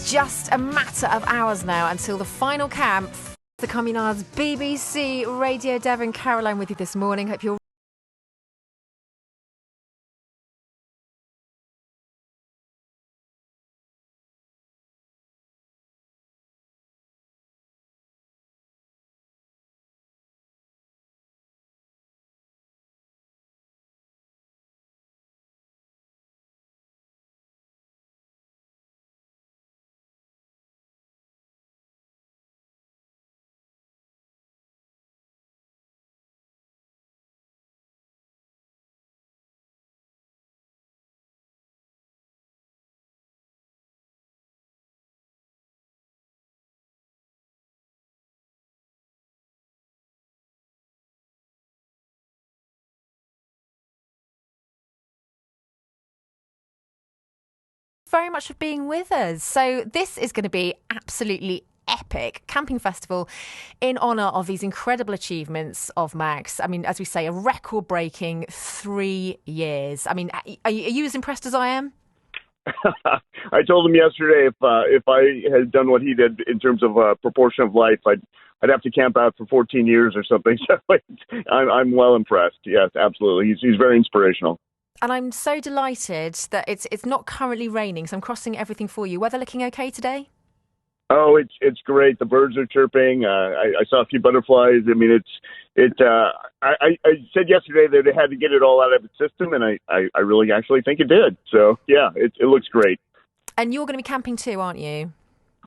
Just a matter of hours now until the final camp. The Communards BBC Radio Devon. Caroline with you this morning. Hope you're very much for being with us. So this is going to be absolutely epic camping festival in honour of these incredible achievements of Max. I mean, as we say, a record-breaking 3 years. I mean, are you as impressed as I am? I told him yesterday if I had done what he did in terms of proportion of life, I'd have to camp out for 14 years or something. So I'm well impressed. Yes, absolutely. He's very inspirational. And I'm so delighted that it's not currently raining, so I'm crossing everything for you. Weather looking okay today? Oh, it's great. The birds are chirping. I saw a few butterflies. I mean, I said yesterday that they had to get it all out of its system, and I really actually think it did. So yeah, it looks great. And you're going to be camping too, aren't you?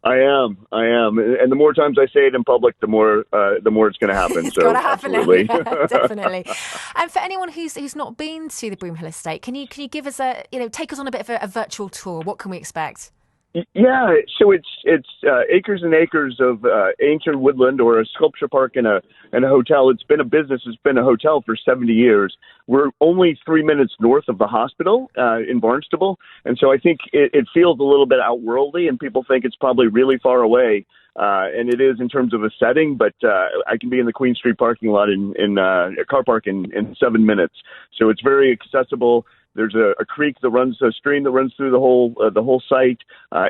I am, and the more times I say it in public, the more it's going to happen. It's so got to happen, absolutely, definitely. And for anyone who's not been to the Broomhill Estate, can you give us take us on a bit of a virtual tour? What can we expect? Yeah, so it's acres and acres of ancient woodland, or a sculpture park and a hotel. It's been a business. It's been a hotel for 70 years. We're only 3 minutes north of the hospital in Barnstable, and so I think it feels a little bit outworldly, and people think it's probably really far away, and it is in terms of a setting. But I can be in the Queen Street parking lot in a car park in 7 minutes, so it's very accessible. There's a creek that runs, a stream that runs through the whole site,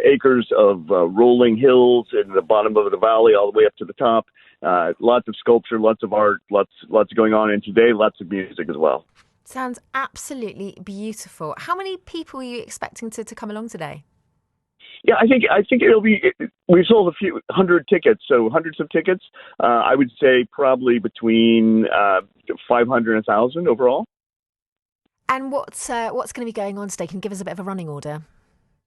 acres of rolling hills in the bottom of the valley all the way up to the top. Lots of sculpture, lots of art, lots going on, and today lots of music as well. Sounds absolutely beautiful. How many people are you expecting to come along today? Yeah, I think it'll be. We've sold a few hundred tickets, so hundreds of tickets. I would say probably between 500 and 1,000 overall. And what's going to be going on today? Can you give us a bit of a running order?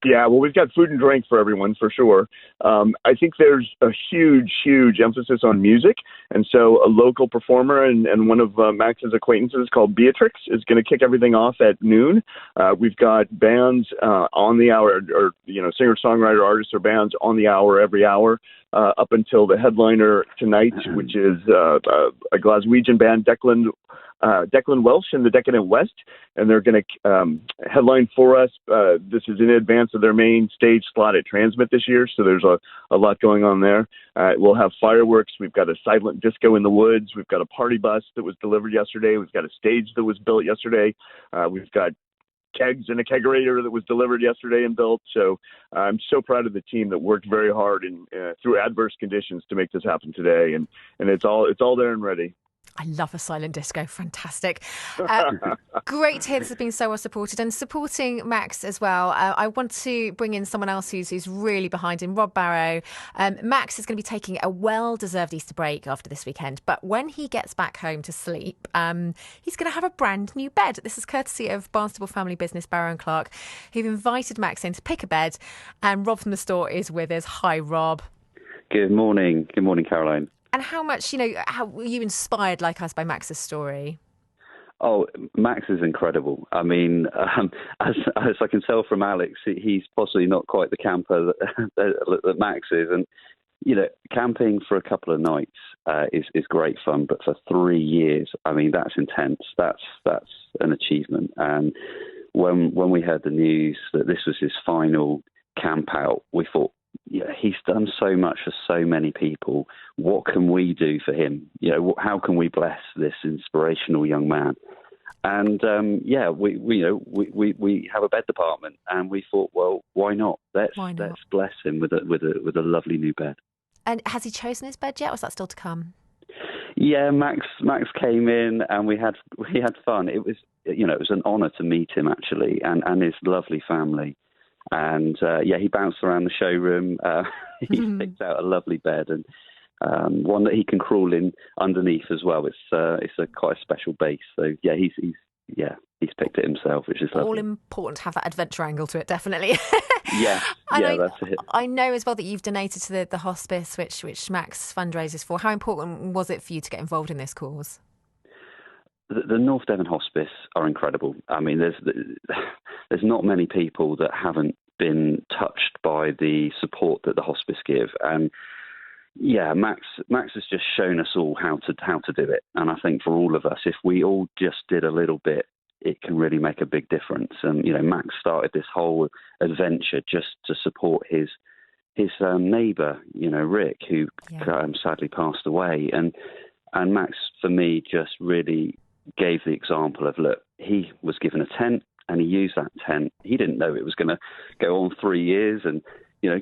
Yeah, well, we've got food and drink for everyone, for sure. I think there's a huge emphasis on music. And so a local performer and one of Max's acquaintances called Beatrix is going to kick everything off at noon. We've got bands on the hour, or singer-songwriter artists or bands on the hour every hour up until the headliner tonight, which is a Glaswegian band, Declan Welsh and the Decadent West, and they're going to headline for us. This is in advance of their main stage slot at Transmit this year, so there's a lot going on there. We'll have fireworks. We've got a silent disco in the woods. We've got a party bus that was delivered yesterday. We've got a stage that was built yesterday. We've got kegs and a kegerator that was delivered yesterday and built. So I'm so proud of the team that worked very hard and through adverse conditions to make this happen today, and it's all there and ready. I love a silent disco. Fantastic. Great to hear this has been so well supported, and supporting Max as well. I want to bring in someone else who's really behind him, Rob Barrow. Max is going to be taking a well-deserved Easter break after this weekend, but when he gets back home to sleep, he's going to have a brand new bed. This is courtesy of Barnstable family business Barrow & Clark, who've invited Max in to pick a bed, and Rob from the store is with us. Hi, Rob. Good morning. Good morning, Caroline. And how much, how were you inspired like us by Max's story? Oh, Max is incredible. I mean, as I can tell from Alex, he's possibly not quite the camper that Max is. And, camping for a couple of nights is great fun. But for 3 years, I mean, that's intense. That's an achievement. And when we heard the news that this was his final camp out, we thought, yeah, he's done so much for so many people. What can we do for him? How can we bless this inspirational young man? And we have a bed department, and we thought, well, why not? Let's bless him with a lovely new bed. And has he chosen his bed yet, or is that still to come? Yeah, Max came in, and we had fun. It was an honour to meet him, actually, and his lovely family. And he bounced around the showroom. He picked out a lovely bed, and one that he can crawl in underneath as well. It's quite a special base. So he's picked it himself, which is lovely. All important to have that adventure angle to it, definitely. That's it. I know as well that you've donated to the hospice, which Max fundraises for. How important was it for you to get involved in this cause? The North Devon Hospice are incredible. I mean, there's not many people that haven't been touched by the support that the hospice give, and Max has just shown us all how to do it. And I think for all of us, if we all just did a little bit, it can really make a big difference. And Max started this whole adventure just to support his neighbour, Rick, who sadly passed away. And Max, for me, just really gave the example of, look, he was given a tent and he used that tent. He didn't know it was going to go on 3 years and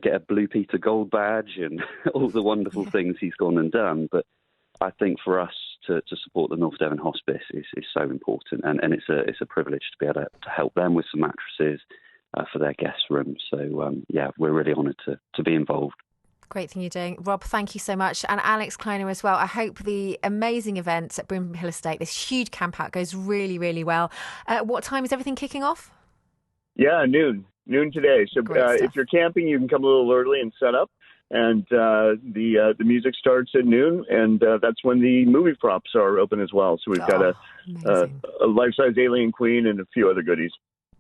get a Blue Peter Gold badge and all the wonderful things he's gone and done. But I think for us to support the North Devon Hospice is so important, and it's a privilege to be able to help them with some mattresses for their guest room. So we're really honoured to be involved. Great thing you're doing. Rob, thank you so much. And Alex Kleiner as well. I hope the amazing event at Brimham Hill Estate, this huge camp out, goes really, really well. What time is everything kicking off? Yeah, noon today. So if you're camping, you can come a little early and set up. And the music starts at noon, and that's when the movie props are open as well. So we've got a life-size alien queen and a few other goodies.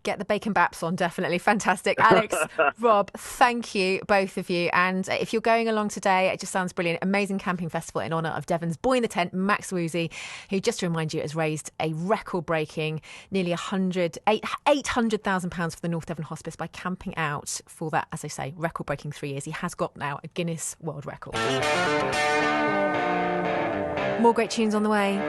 Get the bacon baps on, definitely. Fantastic. Alex, Rob, thank you, both of you. And if you're going along today, it just sounds brilliant. Amazing camping festival in honour of Devon's boy in the tent, Max Woosey, who, just to remind you, has raised a record-breaking nearly £800,000 for the North Devon Hospice by camping out for that, as I say, record-breaking 3 years. He has got now a Guinness World Record. More great tunes on the way.